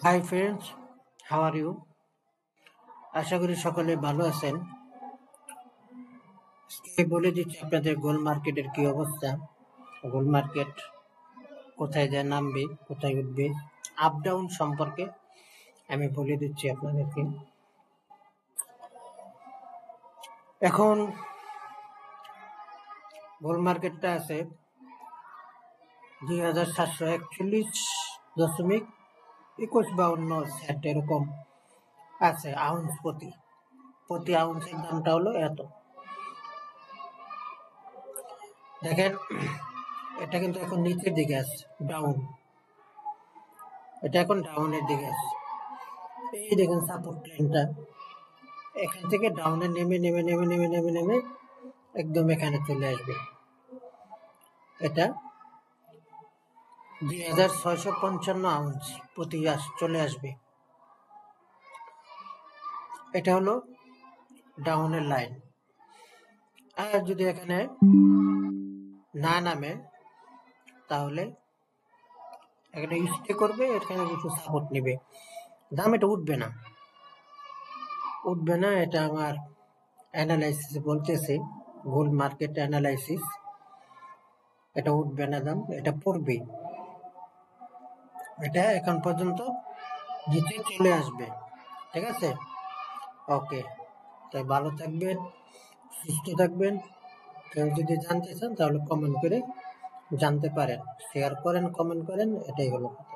High friends, how are you? আশা করি সকলে ভালো আছেন। আজকে বলে দিচ্ছি আপনাদের গোল্ড মার্কেটের কি অবস্থা। গোল্ড মার্কেট কোথায় যায় নামবে, কোথায় উঠবে, আপ ডাউন সম্পর্কে আমি বলে দিচ্ছি আপনাদেরকে। এখন গোল্ড মার্কেটটা আছে 2741.21 সেন্ট এরকম আছে আউন্স প্রতি আউন্সের দামটা হলো এত। দেখেন, এটা কিন্তু এখন নিচের দিকে আছে, ডাউন। এটা এখন ডাউনের দিকে আছে। এই দেখেন সাপোর্ট লাইনটা, এখান থেকে ডাউনে নেমে নেমে নেমে নেমে নেমে নেমে একদম এখানে চলে আসবে। এটা 2655 আউন্স প্রতি চলে আসবে। এটা হলো ডাউনের লাইন। আর যদি এখানে না নামে তাহলে এখানে স্টে করবে, এখানে কিছু সাপোর্ট নেবে, দাম এটা উঠবে না। এটা আমার অ্যানালাইসিস বলতেছে, গোল্ড মার্কেট অ্যানালাইসিস। এটা উঠবে না দাম, এটা পড়বে। এটা এখন পর্যন্ত নিচে চলে আসবে, ঠিক আছে? ওকে, তাই ভালো থাকবেন, সুস্থ থাকবেন। কেউ যদি জানতে চান তাহলে কমেন্ট করে জানতে পারেন, শেয়ার করেন, কমেন্ট করেন, এটাই হলো কথা।